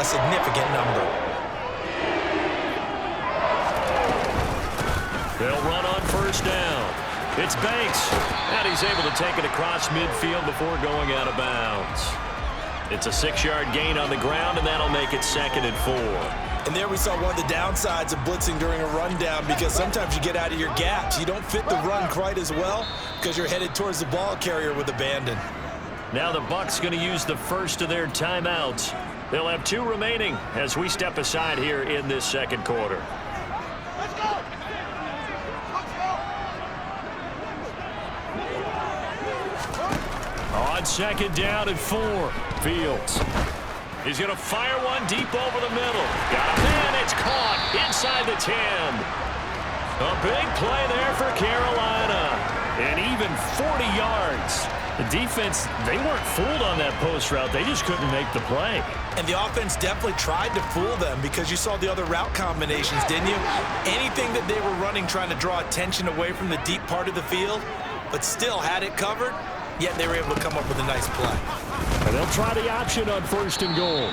a significant number. They'll run on first down. It's Banks, and he's able to take it across midfield before going out of bounds. It's a 6-yard gain on the ground, and that'll make it 2nd and 4. And there we saw one of the downsides of blitzing during a rundown, because sometimes you get out of your gaps. You don't fit the run quite as well because you're headed towards the ball carrier with abandon. Now the Bucs going to use the first of their timeouts. They'll have 2 remaining as we step aside here in this second quarter. On 2nd down and 4, Fields. He's going to fire one deep over the middle. Got a man. It's caught inside the 10. A big play there for Carolina. And even 40 yards. The defense, they weren't fooled on that post route. They just couldn't make the play. And the offense definitely tried to fool them, because you saw the other route combinations, didn't you? Anything that they were running trying to draw attention away from the deep part of the field, but still had it covered, yet they were able to come up with a nice play. And they'll try the option on 1st and goal.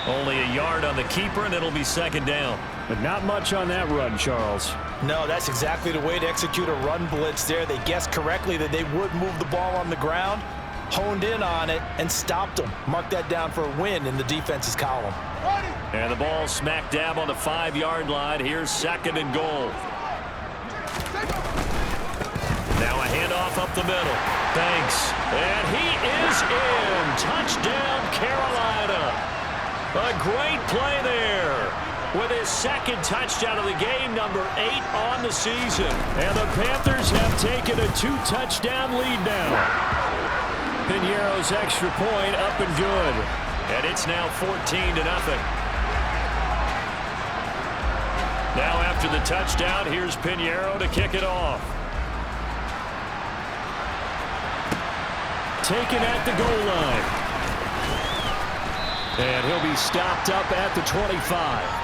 Only a yard on the keeper, and it'll be 2nd down. But not much on that run, Charles. No, that's exactly the way to execute a run blitz there. They guessed correctly that they would move the ball on the ground, honed in on it, and stopped them. Mark that down for a win in the defense's column. And the ball smack dab on the 5-yard line. Here's 2nd and goal. Now a handoff up the middle. Banks. And he is in. Touchdown, Carolina. A great play there. With his 2nd touchdown of the game, number 8 on the season. And the Panthers have taken a 2-touchdown lead now. Piñeiro's extra point up and good. And it's now 14-0. Now after the touchdown, here's Piñeiro to kick it off. Taken at the goal line. And he'll be stopped up at the 25.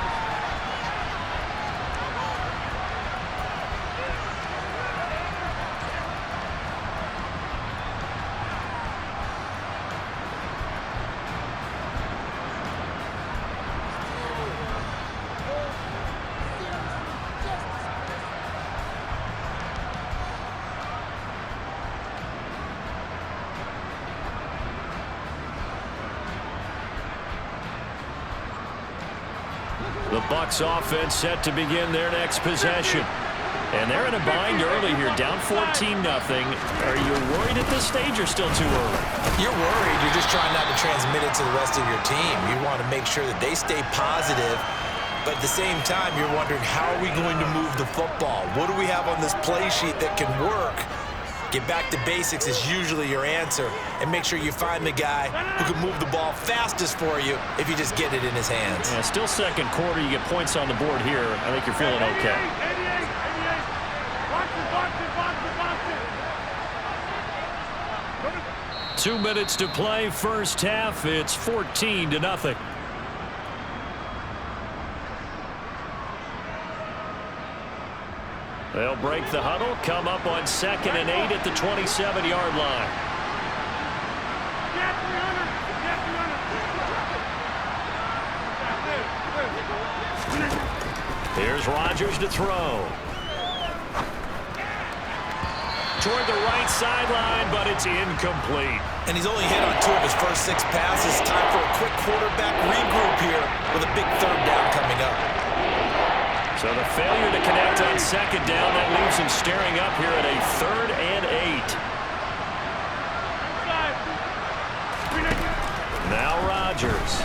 The Bucs offense set to begin their next possession. And they're in a bind early here, down 14-0. Are you worried at this stage or still too early? You're worried. You're just trying not to transmit it to the rest of your team. You want to make sure that they stay positive. But at the same time, you're wondering, how are we going to move the football? What do we have on this play sheet that can work? Get back to basics is usually your answer, and make sure you find the guy who can move the ball fastest for you if you just get it in his hands. Yeah, still second quarter. You get points on the board here. I think you're feeling okay. 2 minutes to play, first half. It's 14-0. They'll break the huddle, come up on 2nd and 8 at the 27-yard line. Here's Rodgers to throw. Toward the right sideline, but it's incomplete. And he's only hit on 2 of his first 6 passes. Time for a quick quarterback regroup here with a big 3rd down coming up. So the failure to connect on 2nd down, that leaves him staring up here at a 3rd and 8. Now Rodgers.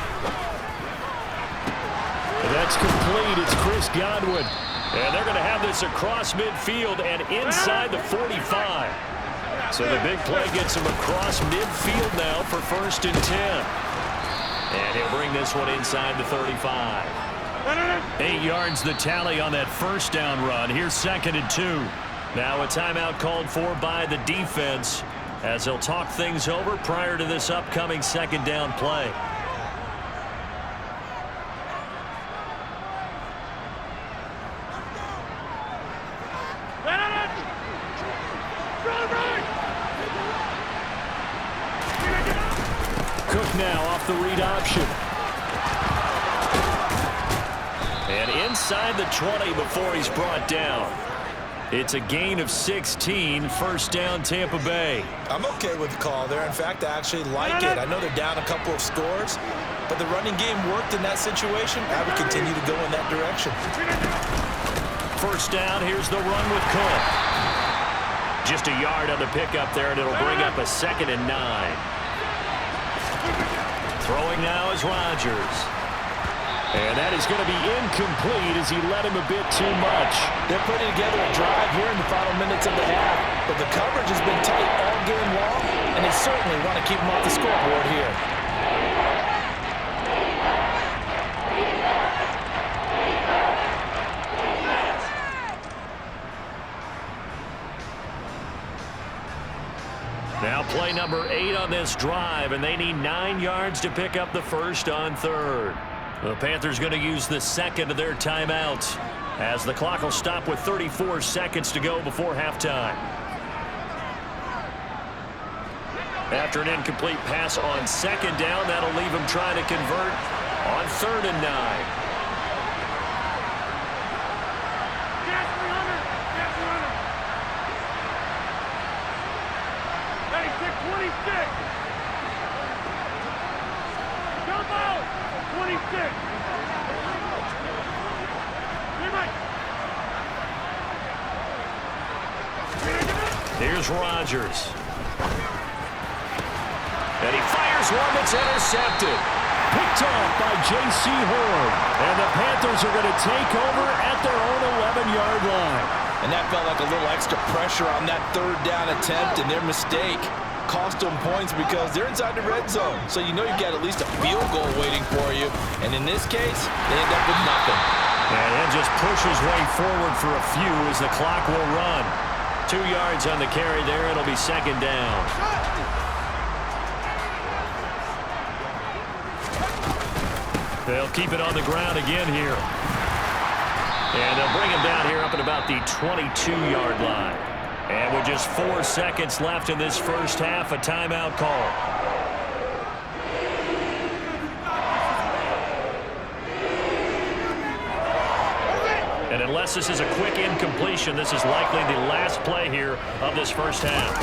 That's complete. It's Chris Godwin. And they're going to have this across midfield and inside the 45. So the big play gets him across midfield now for 1st and 10. And he'll bring this one inside the 35. 8 yards the tally on that 1st down run. Here's 2nd and 2. Now a timeout called for by the defense as they'll talk things over prior to this upcoming 2nd down play. Cook now off the read option. inside the 20 before he's brought down. It's a gain of 16, first down Tampa Bay. I'm okay with the call there. In fact, I actually like it. I know they're down a couple of scores, but the running game worked in that situation. I would continue to go in that direction. First down, here's the run with Cook. Just a yard on the pickup there, and it'll bring up a 2nd and 9. Throwing now is Rodgers. And that is going to be incomplete as he led him a bit too much. They're putting together a drive here in the final minutes of the half, but the coverage has been tight all game long, and they certainly want to keep him off the scoreboard here. Now play number 8 on this drive, and they need 9 yards to pick up the first on 3rd. The Panthers going to use the 2nd of their timeouts as the clock will stop with 34 seconds to go before halftime. After an incomplete pass on 2nd down, that'll leave them trying to convert on 3rd and 9. Here's Rodgers. And he fires one that's intercepted. Picked off by J.C. Horn. And the Panthers are going to take over at their own 11-yard line. And that felt like a little extra pressure on that 3rd down attempt, and their mistake cost them points because they're inside the red zone. So you know you've got at least a field goal waiting for you. And in this case, they end up with nothing. And then just pushes way forward for a few as the clock will run. 2 yards on the carry there. It'll be 2nd down. They'll keep it on the ground again here. And they'll bring him down here up at about the 22-yard line. And with just 4 seconds left in this first half, a timeout call. And unless this is a quick incompletion, this is likely the last play here of this first half.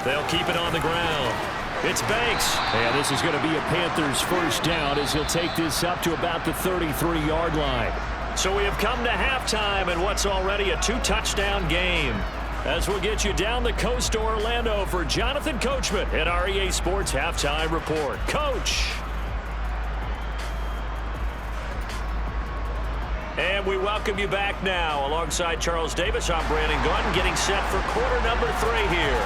They'll keep it on the ground. It's Banks. And this is going to be a Panthers first down as he'll take this up to about the 33-yard line. So we have come to halftime in what's already a 2-touchdown game. As we'll get you down the coast to Orlando for Jonathan Coachman at our EA Sports Halftime Report. Coach. And we welcome you back now. Alongside Charles Davis, I'm Brandon Gaudin, getting set for quarter number 3 here.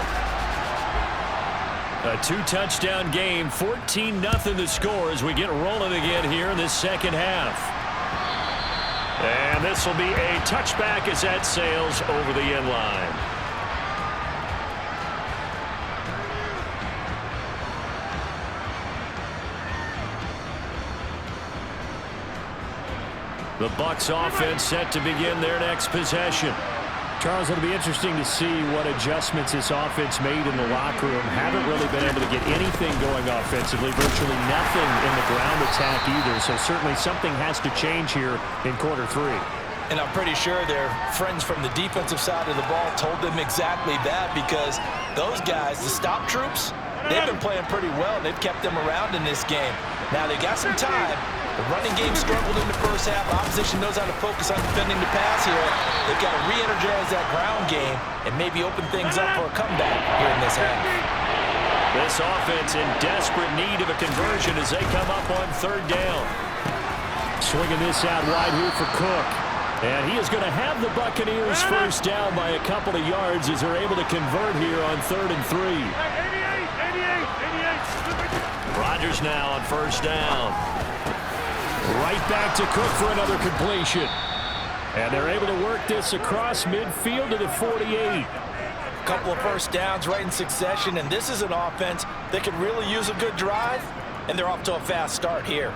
A 2-touchdown game, 14-0 the score as we get rolling again here in this second half. And this will be a touchback as that sails over the end line. The Bucs offense set to begin their next possession. Charles, it'll be interesting to see what adjustments this offense made in the locker room. Haven't really been able to get anything going offensively, virtually nothing in the ground attack either. So certainly something has to change here in quarter 3. And I'm pretty sure their friends from the defensive side of the ball told them exactly that, because those guys, the stop troops, they've been playing pretty well. They've kept them around in this game. Now they got some time. The running game struggled in the first half. Opposition knows how to focus on defending the pass here. They've got to re-energize that ground game and maybe open things up for a comeback here in this half. This offense in desperate need of a conversion as they come up on 3rd down. Swinging this out wide here for Cook. And he is going to have the Buccaneers first down by a couple of yards as they're able to convert here on 3rd and 3. Rodgers now on first down. Right back to Cook for another completion. And they're able to work this across midfield to the 48. A couple of first downs right in succession, and this is an offense that could really use a good drive, and they're off to a fast start here.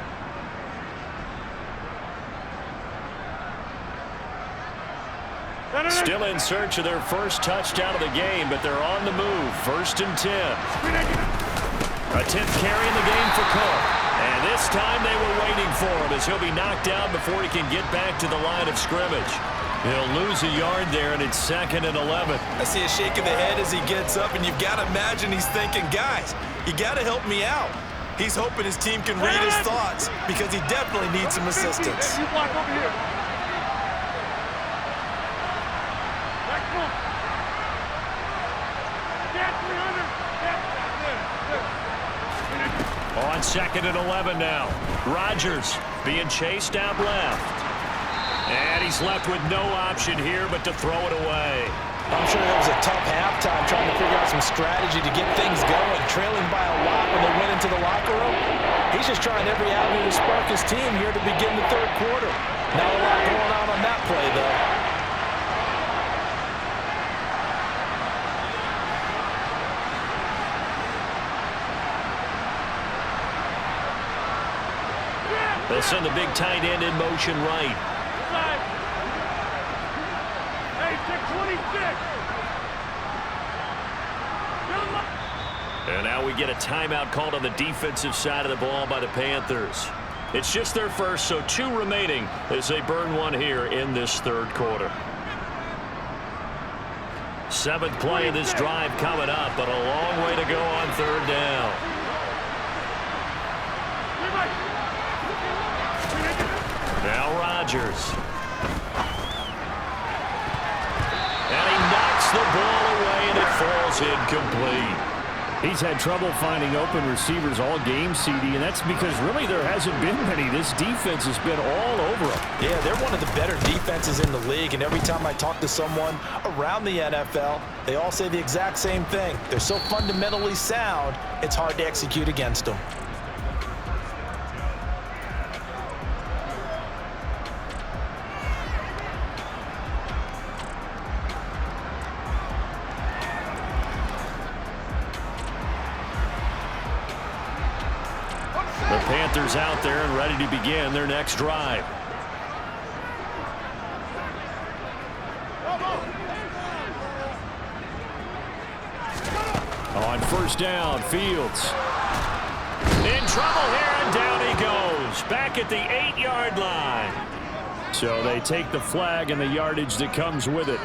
Still in search of their first touchdown of the game, but they're on the move. 1st and 10. A 10th carry in the game for Cook. And this time they were way waiting for him as he'll be knocked down before he can get back to the line of scrimmage. He'll lose a yard there, and it's 2nd and 11. I see a shake of the head as he gets up, and you've got to imagine he's thinking, guys, you got to help me out. He's hoping his team can read his thoughts because he definitely needs some assistance. You block over here. On 2nd and 11 now. Rodgers being chased out left. And he's left with no option here but to throw it away. I'm sure it was a tough halftime trying to figure out some strategy to get things going, trailing by a lot when they went into the locker room. He's just trying every avenue to spark his team here to begin the third quarter. Not a lot going on that play, though. They'll send the big tight end in motion right. Hey, 626. And now we get a timeout called on the defensive side of the ball by the Panthers. It's just their first, so 2 remaining as they burn one here in this third quarter. 7th play of this drive coming up, but a long way to go on 3rd down. Now Rodgers. And he knocks the ball away, and it falls incomplete. He's had trouble finding open receivers all game, CD, and that's because really there hasn't been many. This defense has been all over him. Yeah, they're one of the better defenses in the league, and every time I talk to someone around the NFL, they all say the exact same thing. They're so fundamentally sound, it's hard to execute against them. The Panthers out there and ready to begin their next drive. On 1st down, Fields. In trouble here, and down he goes. Back at the 8-yard line. So they take the flag and the yardage that comes with it.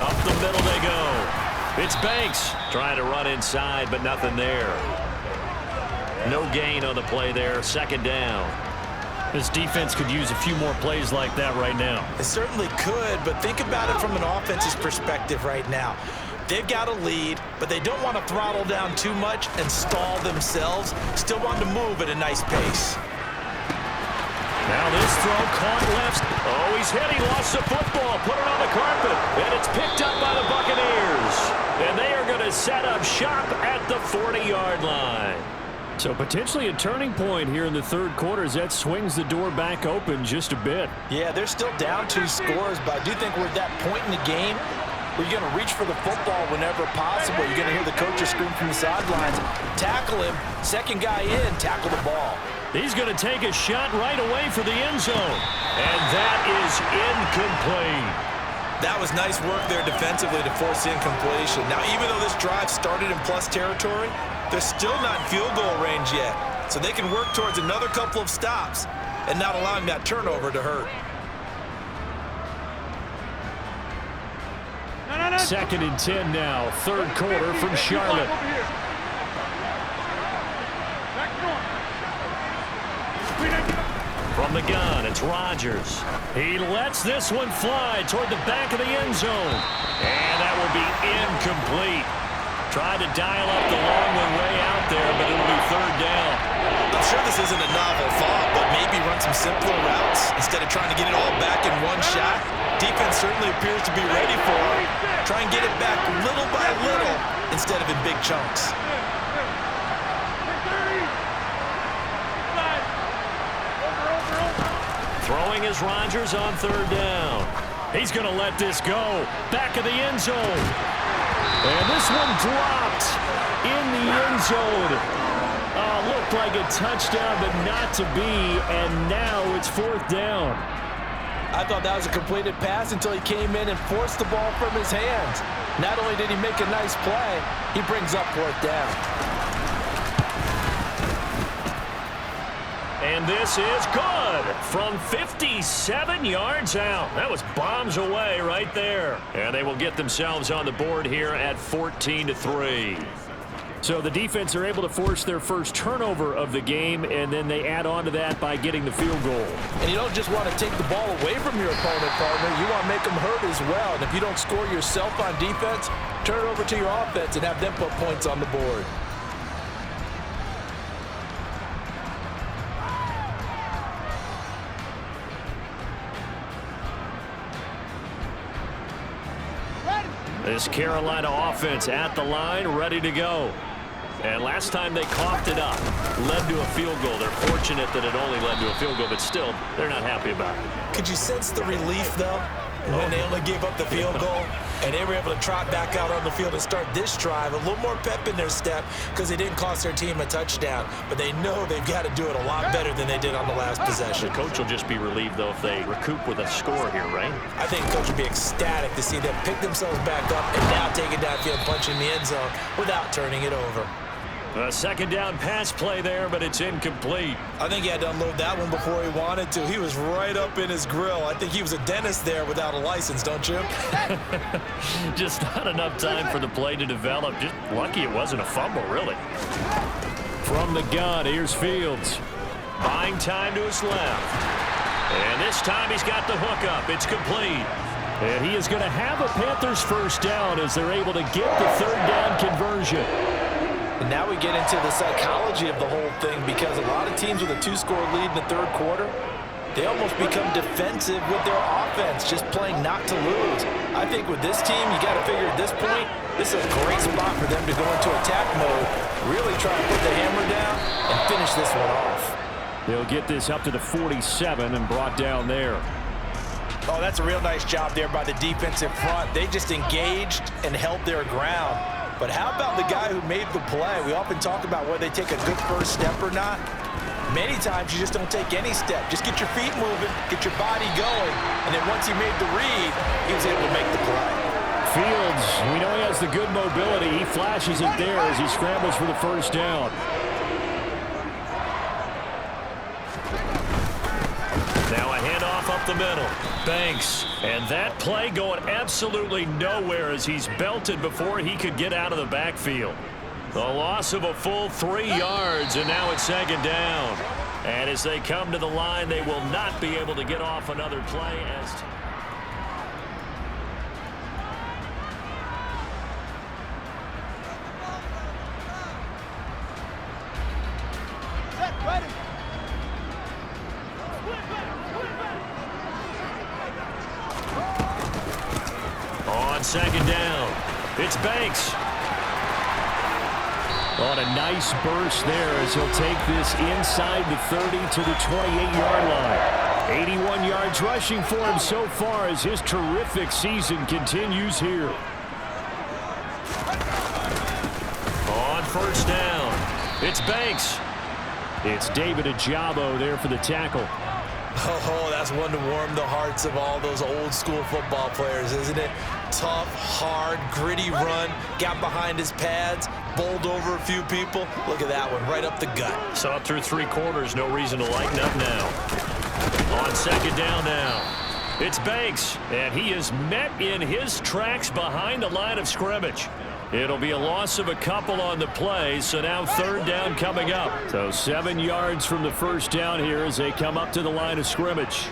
Up the middle they go. It's Banks trying to run inside, but nothing there. No gain on the play there. 2nd down. This defense could use a few more plays like that right now. It certainly could, but think about it from an offense's perspective right now. They've got a lead, but they don't want to throttle down too much and stall themselves. Still want to move at a nice pace. Now this throw caught left. Oh, he's hit. He lost the football. Put it on the carpet. And it's picked up by the Buccaneers. And they are going to set up shop at the 40-yard line. So potentially a turning point here in the third quarter as that swings the door back open just a bit. Yeah, they're still down 2 scores, but I do think we're at that point in the game where you're going to reach for the football whenever possible. You're going to hear the coaches scream from the sidelines, tackle him, 2nd guy in, tackle the ball. He's going to take a shot right away for the end zone. And that is incomplete. That was nice work there defensively to force incompletion. Now, even though this drive started in plus territory, they're still not in field goal range yet. So they can work towards another couple of stops and not allowing that turnover to hurt. 2nd and 10 now. 3rd quarter from Charlotte. From the gun, it's Rodgers. He lets this one fly toward the back of the end zone. And that will be incomplete. Tried to dial up the long one way out there, but it'll be 3rd down. I'm sure this isn't a novel thought, but maybe run some simpler routes instead of trying to get it all back in one shot. Defense certainly appears to be ready for it. Try and get it back little by little instead of in big chunks. Throwing is Rodgers on 3rd down. He's going to let this go. Back of the end zone. And this one dropped in the end zone. Looked like a touchdown, but not to be. And now it's 4th down. I thought that was a completed pass until he came in and forced the ball from his hands. Not only did he make a nice play, he brings up fourth down. And this is good from 57 yards out. That was bombs away right there. And they will get themselves on the board here at 14-3. So the defense are able to force their first turnover of the game, and then they add on to that by getting the field goal. And you don't just want to take the ball away from your opponent, partner. You want to make them hurt as well. And if you don't score yourself on defense, turn it over to your offense and have them put points on the board. This Carolina offense at the line, ready to go. And last time they coughed it up, led to a field goal. They're fortunate that it only led to a field goal, but still, they're not happy about it. Could you sense the relief, though, when they only gave up the field goal? And they were able to trot back out on the field and start this drive. A little more pep in their step because they didn't cost their team a touchdown. But they know they've got to do it a lot better than they did on the last possession. The coach will just be relieved, though, if they recoup with a score here, right? I think the coach would be ecstatic to see them pick themselves back up and now take it downfield, punch in the end zone without turning it over. A second down pass play there, but it's incomplete. I think he had to unload that one before he wanted to. He was right up in his grill. I think he was a dentist there without a license, don't you? Just not enough time for the play to develop. Just lucky it wasn't a fumble, really. From the gun, here's Fields. Buying time to his left. And this time he's got the hook up. It's complete. And he is going to have a Panthers first down as they're able to get the third down conversion. And now we get into the psychology of the whole thing because a lot of teams with a two-score lead in the third quarter, they almost become defensive with their offense, just playing not to lose. I think with this team, you got to figure at this point, this is a great spot for them to go into attack mode, really try to put the hammer down and finish this one off. They'll get this up to the 47 and brought down there. Oh, that's a real nice job there by the defensive front. They just engaged and held their ground. But how about the guy who made the play? We often talk about whether they take a good first step or not. Many times you just don't take any step. Just get your feet moving, get your body going, and then once he made the read, he was able to make the play. Fields, we know he has the good mobility. He flashes it there as he scrambles for the first down. Now a handoff up the middle. Banks. And that play going absolutely nowhere as he's belted before he could get out of the backfield. The loss of a full 3 yards, and now it's second down. And as they come to the line, they will not be able to get off another play as... On second down, it's Banks. On a nice burst there as he'll take this inside the 30 to the 28-yard line. 81 yards rushing for him so far as his terrific season continues here. On first down, it's Banks. It's David Ojabo there for the tackle. Oh, that's one to warm the hearts of all those old school football players, isn't it? Tough, hard, gritty run, got behind his pads, bowled over a few people. Look at that one, right up the gut. Saw it through 3 quarters, no reason to lighten up now. On second down now, it's Banks, and he is met in his tracks behind the line of scrimmage. It'll be a loss of a couple on the play, so now third down coming up. So 7 yards from the first down here as they come up to the line of scrimmage.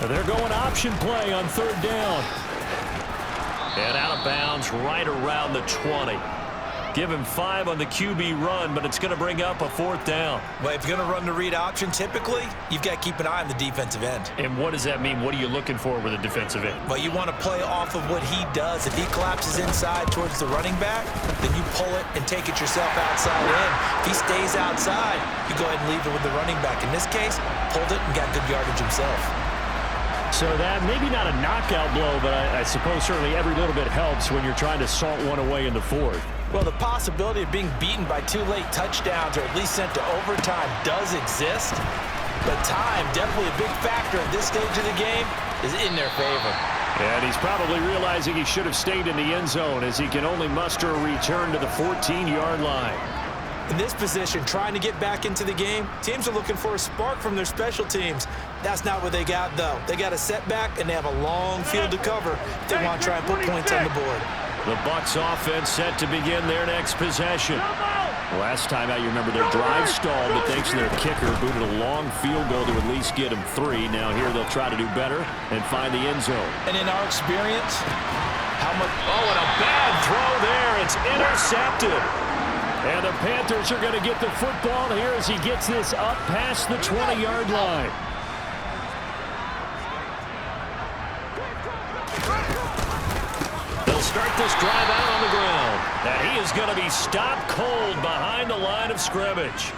They're going option play on third down. And out of bounds right around the 20. Give him 5 on the QB run, but it's going to bring up a fourth down. Well, if you're going to run the read option, typically, you've got to keep an eye on the defensive end. And what does that mean? What are you looking for with a defensive end? Well, you want to play off of what he does. If he collapses inside towards the running back, then you pull it and take it yourself outside in. If he stays outside, you go ahead and leave it with the running back. In this case, pulled it and got good yardage himself. So that, maybe not a knockout blow, but I suppose certainly every little bit helps when you're trying to salt one away in the fourth. Well, the possibility of being beaten by 2 late touchdowns or at least sent to overtime does exist, but time, definitely a big factor at this stage of the game, is in their favor. And he's probably realizing he should have stayed in the end zone as he can only muster a return to the 14-yard line. In this position, trying to get back into the game, teams are looking for a spark from their special teams. That's not what they got, though. They got a setback, and they have a long field to cover if they want to try and put points on the board. The Bucs offense set to begin their next possession. Last time out, you remember their drive stalled, but thanks to their kicker, booted a long field goal to at least get them 3. Now here they'll try to do better and find the end zone. And in our experience, how much... Oh, and a bad throw there. It's intercepted. And the Panthers are going to get the football here as he gets this up past the 20-yard line. They'll start this drive out on the ground. And he is going to be stopped cold behind the line of scrimmage.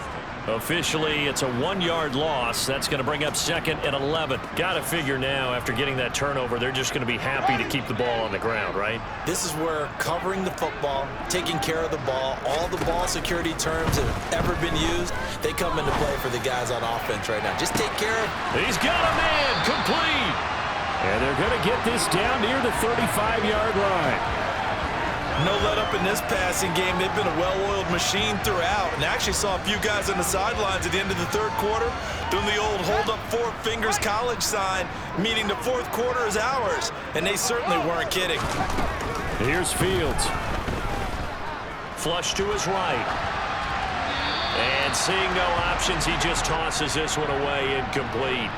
Officially, it's a 1-yard loss. That's going to bring up 2nd and 11. Got to figure now, after getting that turnover, they're just going to be happy to keep the ball on the ground, right? This is where covering the football, taking care of the ball, all the ball security terms that have ever been used, they come into play for the guys on offense right now. Just take care of it. He's got a man, complete. And they're going to get this down near the 35-yard line. No let-up in this passing game. They've been a well-oiled machine throughout. And actually saw a few guys on the sidelines at the end of the 3rd quarter doing the old hold-up 4 fingers college sign, meaning the 4th quarter is ours. And they certainly weren't kidding. Here's Fields. Flush to his right. And seeing no options, he just tosses this one away, incomplete.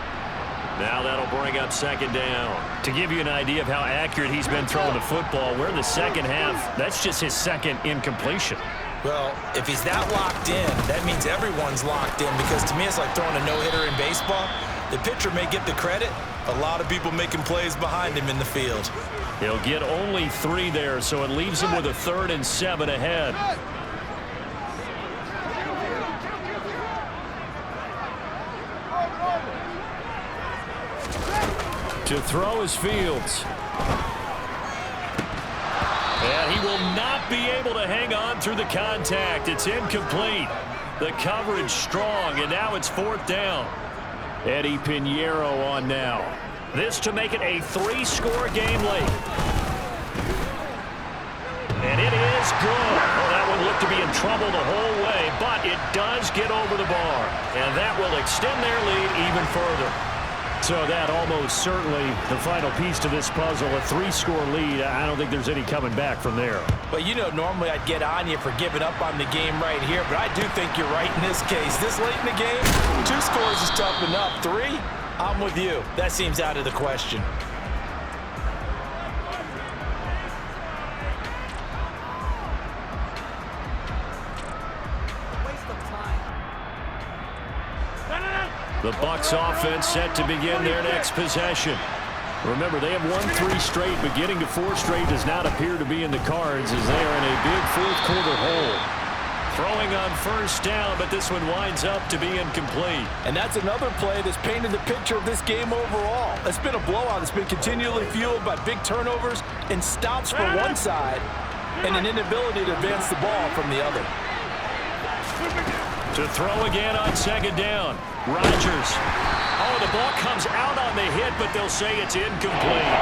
Now that'll bring up 2nd down. To give you an idea of how accurate he's been throwing the football, we're in the 2nd half. That's just his 2nd incompletion. Well, if he's that locked in, that means everyone's locked in, because to me it's like throwing a no-hitter in baseball. The pitcher may get the credit. A lot of people making plays behind him in the field. He'll get only 3 there, so it leaves him with a 3rd and 7 ahead. To throw is Fields. And he will not be able to hang on through the contact. It's incomplete. The coverage strong, and now it's 4th down. Eddie Pinheiro on now. This to make it a 3-score game late. And it is good. Well, that one looked to be in trouble the whole way, but it does get over the bar. And that will extend their lead even further. So that almost certainly the final piece to this puzzle, a 3-score lead. I don't think there's any coming back from there. Well, you know, normally I'd get on you for giving up on the game right here, but I do think you're right in this case. This late in the game, 2 scores is tough enough. 3, I'm with you. That seems out of the question. The Bucs offense set to begin their next possession. Remember, they have won 3 straight, but getting to 4 straight does not appear to be in the cards as they are in a big 4th quarter hole. Throwing on 1st down, but this one winds up to be incomplete. And that's another play that's painted the picture of this game overall. It's been a blowout. It's been continually fueled by big turnovers and stops for one side and an inability to advance the ball from the other. To throw again on 2nd down. Rodgers. Oh, the ball comes out on the hit, but they'll say it's incomplete.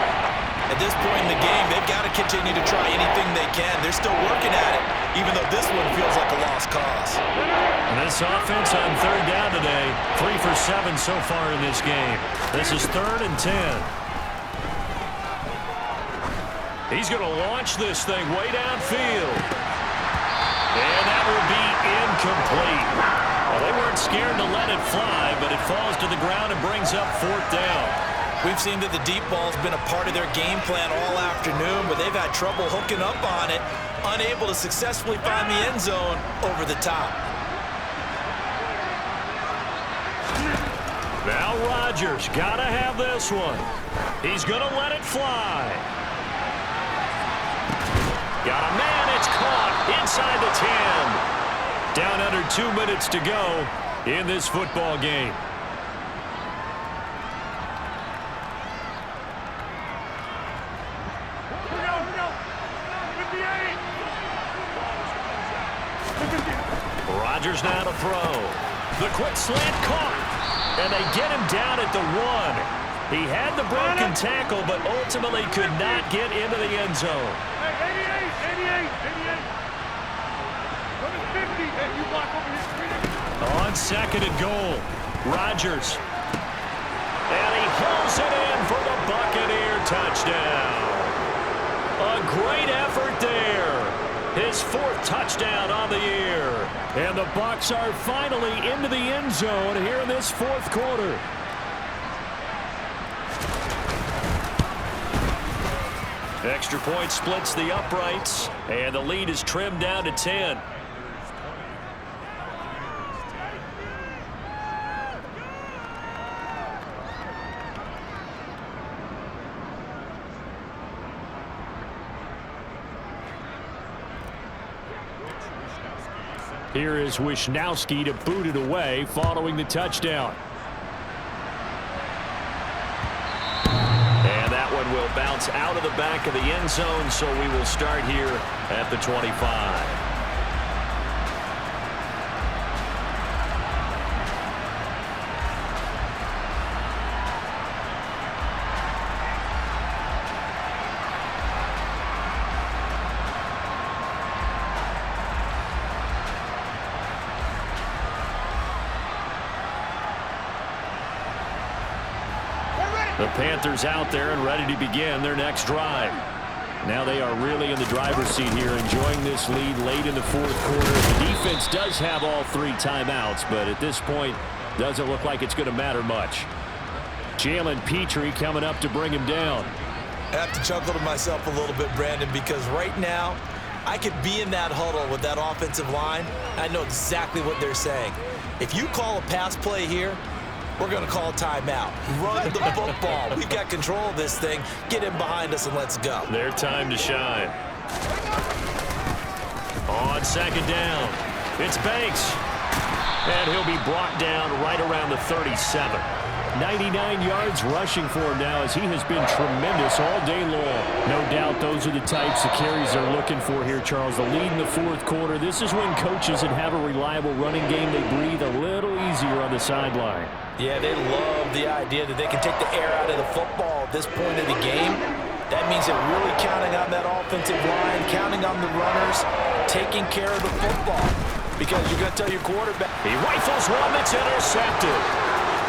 At this point in the game, they've got to continue to try anything they can. They're still working at it, even though this one feels like a lost cause. And this offense on 3rd down today, 3 for 7 so far in this game. This is 3rd and 10. He's going to launch this thing way downfield. And that will be incomplete. Well, they weren't scared to let it fly, but it falls to the ground and brings up 4th down. We've seen that the deep ball's been a part of their game plan all afternoon, but they've had trouble hooking up on it, unable to successfully find the end zone over the top. Now Rodgers, gotta have this one. He's gonna let it fly. Got a man, it's caught inside the 10. Down under 2 minutes to go in this football game. Rodgers now to throw. The quick slant caught. And they get him down at the 1. He had the broken tackle, but ultimately could not get into the end zone. Hey, 88. Number 50. Hey, you block over here. On second and goal, Rodgers. And he hauls it in for the Buccaneer touchdown. A great effort there. His 4th touchdown on the year. And the Bucs are finally into the end zone here in this 4th quarter. Extra point splits the uprights, and the lead is trimmed down to 10. Here is Wisnowski to boot it away following the touchdown. And that one will bounce out of the back of the end zone, so we will start here at the 25. The Panthers out there and ready to begin their next drive. Now they are really in the driver's seat here, enjoying this lead late in the 4th quarter. The defense does have all 3 timeouts, but at this point, doesn't look like it's going to matter much. Jalen Petrie coming up to bring him down. I have to chuckle to myself a little bit, Brandon, because right now, I could be in that huddle with that offensive line. I know exactly what they're saying. If you call a pass play here, we're going to call a timeout. Run the football. We've got control of this thing. Get in behind us and let's go. Their time to shine. On second down, it's Banks. And he'll be brought down right around the 37. 99 yards rushing for him now as he has been tremendous all day long. No doubt those are the types of carries they're looking for here, Charles. The lead in the 4th quarter. This is when coaches that have a reliable running game, they breathe a little easier on the sideline. Yeah, they love the idea that they can take the air out of the football at this point of the game. That means they're really counting on that offensive line, counting on the runners, taking care of the football. Because you're going to tell your quarterback. He rifles one that's intercepted.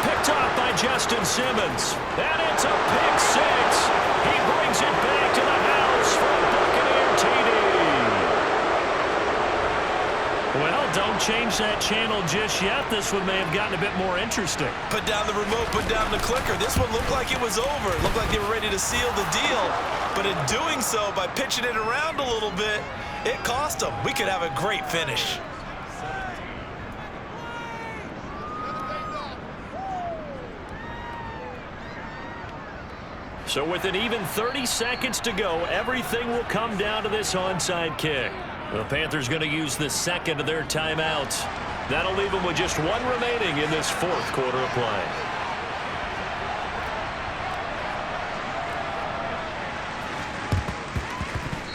Picked off by Justin Simmons. And it's a pick 6. He brings it back to the house for a Buccaneer TD. Well, don't change that channel just yet. This one may have gotten a bit more interesting. Put down the remote, put down the clicker. This one looked like it was over. It looked like they were ready to seal the deal. But in doing so, by pitching it around a little bit, it cost them. We could have a great finish. So with an even 30 seconds to go, everything will come down to this onside kick. The Panthers going to use the second of their timeouts. That'll leave them with just 1 remaining in this 4th quarter of play.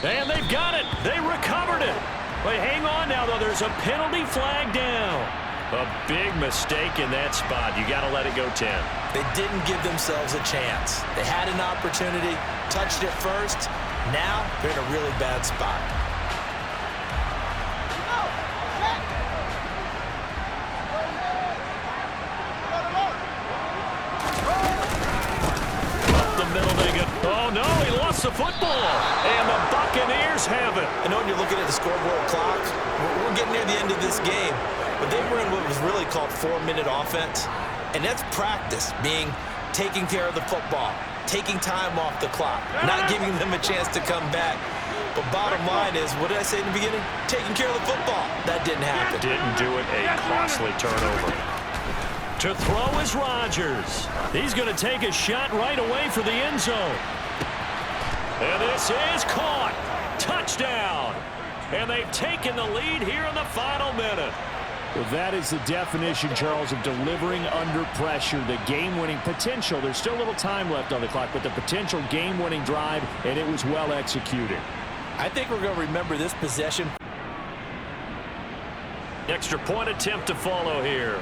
And they've got it. They recovered it. But hang on now, though. There's a penalty flag down. A big mistake in that spot. You got to let it go 10. They didn't give themselves a chance. They had an opportunity, touched it first. Now they're in a really bad spot. Up the middle they get. Oh, no, he lost the football. And the Buccaneers have it. I know when you're looking at the scoreboard clock, we're getting near the end of this game. But they were in what was really called 4-minute offense. And that's practice, being taking care of the football, taking time off the clock, not giving them a chance to come back. But bottom line is, what did I say in the beginning? Taking care of the football. That didn't happen. Didn't do it. A costly turnover. To throw is Rodgers. He's going to take a shot right away for the end zone. And this is caught. Touchdown. And they've taken the lead here in the final minute. Well, that is the definition, Charles, of delivering under pressure. The game-winning potential. There's still a little time left on the clock, but the potential game-winning drive, and it was well executed. I think we're going to remember this possession. Extra point attempt to follow here.